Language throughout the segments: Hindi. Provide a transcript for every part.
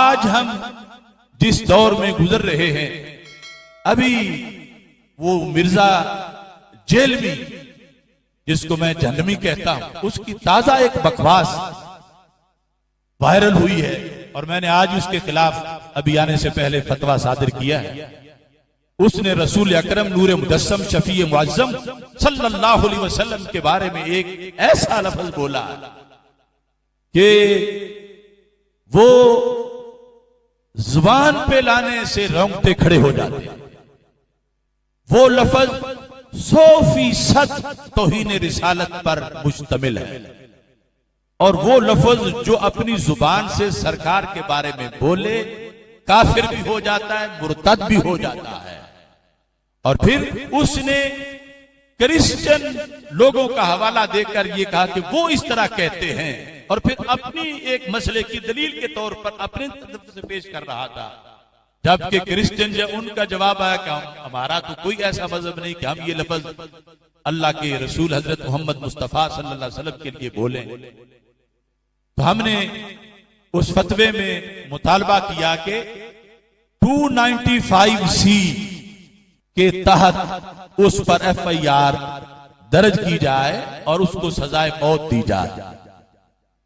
आज हम जिस दौर में गुजर रहे हैं, अभी वो मिर्जा जेलवी जिसको मैं जहन्नमी कहता हूं, उसकी ताजा एक बकवास वायरल हुई है और मैंने आज उसके खिलाफ अभी आने से पहले फतवा सादिर किया है। उसने रसूल अकरम नूर मुजस्सम शफी मुअज्जम सल्लल्लाहु अलैहि वसल्लम के बारे में एक ऐसा लफ्ज बोला कि वो जुबान पे लाने से रोंगटे खड़े हो जाते हैं। वो लफ्ज 100% तौहीन रिसालत पर मुश्तमिल है और वो लफ्ज जो अपनी जुबान से सरकार के बारे में बोले काफिर भी हो जाता है, मुर्तद भी हो जाता है। और फिर उसने क्रिश्चियन लोगों का हवाला देकर ये कहा कि वो इस तरह कहते हैं और फिर अपनी एक मसले की दलील के तौर पर अपने तरफ से पेश कर रहा था, जबकि क्रिश्चियन जो उनका जवाब आया कि हमारा तो कोई ऐसा मजहब नहीं कि हम ये लफ्ज अल्लाह के रसूल हजरत मोहम्मद मुस्तफा सल्लल्लाहु अलैहि वसल्लम के लिए बोले। तो हमने उस फतवे में मुतालबा किया कि 295C के तहत उस पर FIR दर्ज की जाए और उसको सजाए मौत दी जाए।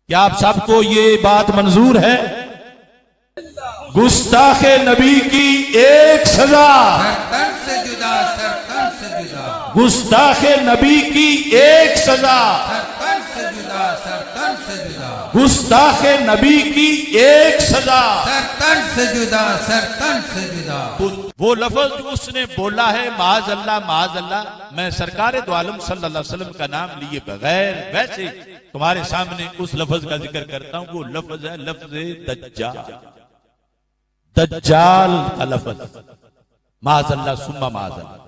क्या आप सबको ये बात मंजूर है? गुस्ताखे नबी की एक सजा, सरतन से जुदा, सरतन से जुदा, गुस्ताखे नबी की एक सजा, सरतन से जुदा, सरतन से जुदा, गुस्ताखे नबी की एक सजा, सरतन से जुदा, सरतन से जुदा। वो लफ्ज जो उसने बोला है माज अल्लाह, मैं सरकार दो आलम सल्लल्लाहु अलैहि वसल्लम का नाम लिए बगैर वैसे तुम्हारे सामने उस लफ्ज का जिक्र करता हूं। वो लफ्ज है लफ्ज दज्जाल, दज्जाल का लफ्ज, माज अल्लाह सुम्मा माज अल्लाह।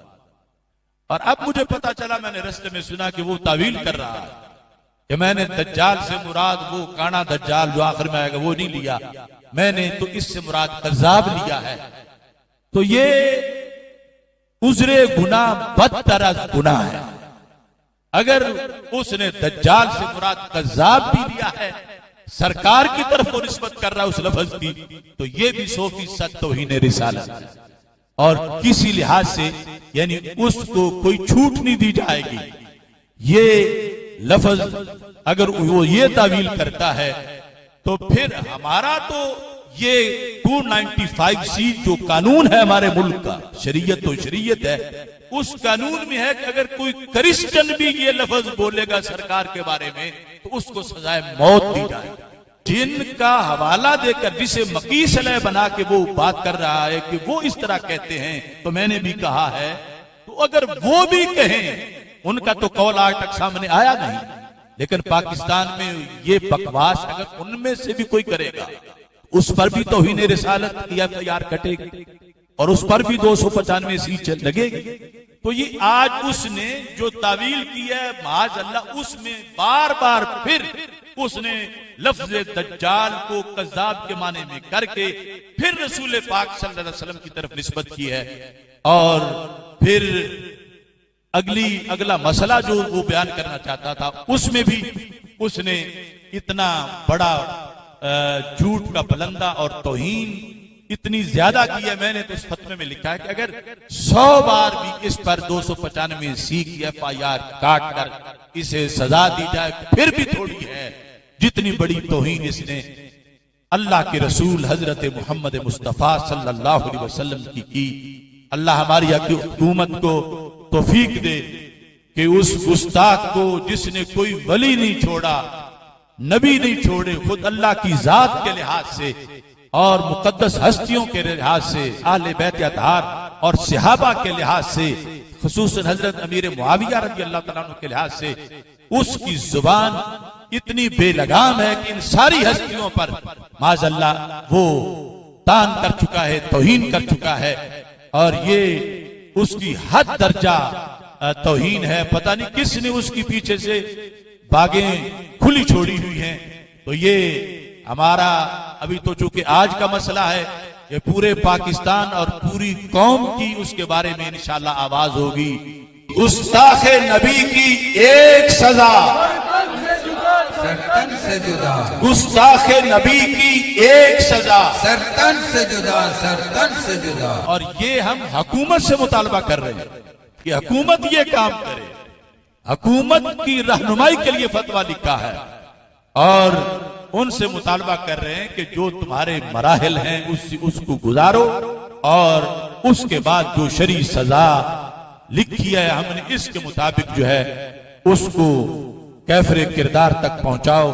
और अब मुझे पता चला, मैंने रास्ते में सुना कि वो तावील कर रहा है कि मैंने दज्जाल से मुराद वो काना दज्जाल जो आखिर में आएगा वो नहीं लिया, मैंने तो इससे मुराद कज़्ज़ाब लिया है। तो ये उज़्रे गुनाह बदतरज गुनाह है। अगर उसने दज्जाल से मुराद कज़्ज़ाब भी लिया है, सरकार की तरफ वो निस्बत कर रहा है उस लफ्ज की, तो ये भी 100% तौहीन रिसालत है और किसी लिहाज से यानी उसको कोई छूट नहीं दी जाएगी। ये लफ्ज अगर वो ये तावील करता है तो फिर हमारा तो ये 295C जो कानून है हमारे मुल्क का, शरीयत तो शरीयत है, उस कानून में है कि अगर कोई क्रिश्चियन भी ये लफ्ज बोलेगा सरकार के बारे में तो उसको सजाए मौत दी जाए। जिनका हवाला देकर जिसे मकीस अलह बना के वो बात कर रहा है कि वो इस तरह कहते हैं, तो मैंने भी कहा है तो अगर वो भी कहें, उनका तो कौल आज तक सामने आया नहीं, लेकिन पाकिस्तान में ये बकवास अगर उनमें से भी कोई करेगा उस पर भी तौहीन रिसालत की FIR कटेगी और उस पर भी 295C लगेगी। तो ये आज उसने जो तावील की है माज अल्लाह, उसमें बार बार फिर उसने लफ्ज दज्जाल को कज़्ज़ाब के माने में करके फिर रसूल पाक सल्लल्लाहु अलैहि वसल्लम की तरफ निस्बत की है। और फिर अगला मसला जो वो बयान करना चाहता था उसमें भी उसने इतना बड़ा झूठ का बलंदा और तौहीन इतनी ज्यादा की है। मैंने तो इस फतवे में लिखा है कि अगर 100 बार भी इस पर 295C की FIR काट कर इसे सजा दी जाए फिर भी थोड़ी है, जितनी बड़ी तौहीन इसने अल्लाह के रसूल हजरत मोहम्मद मुस्तफा सल्लल्लाहु अलैहि वसल्लम की। अल्लाह हमारी हुकूमत को तौफीक दे कि उस गुस्ताख को जिसने कोई वली नहीं छोड़ा, नबी नहीं छोड़े, खुद अल्लाह की जात के लिहाज से और मुकद्दस हस्तियों के लिहाज से, आले बैत अतहार और सहाबा के लिहाज से, खुसूसन हजरत अमीर मुआविया रज़ी अल्लाह तआला अन्हु के लिहाज से, उसकी जुबान इतनी बेलगाम है कि इन सारी हस्तियों पर माज़अल्लाह वो तान कर चुका है, तौहीन कर चुका है और ये उसकी हद दर्जा तौहीन है। पता नहीं किसने उसकी पीछे से बागें खुली छोड़ी हुई हैं। तो ये हमारा अभी तो चूंकि आज का मसला है, ये पूरे पाकिस्तान और पूरी कौम की उसके बारे में इंशाअल्लाह आवाज होगी। गुस्ताखे नबी की एक सजा, सरतन से से जुदा, गुस्ताखे नबी की एक सजा, सरतन से जुदा, सरतन से जुदा। और ये हम हुकूमत से मुतालबा कर रहे हैं कि हुकूमत ये काम करे। हुकूमत की रहनुमाई के लिए फतवा लिखा है और उनसे मुतालबा कर रहे हैं कि जो तुम्हारे मराहिल हैं उसको गुजारो और उसके बाद जो शरी सजा लिखी है हमने इसके मुताबिक जो है उसको कैफरे किरदार तक पहुंचाओ।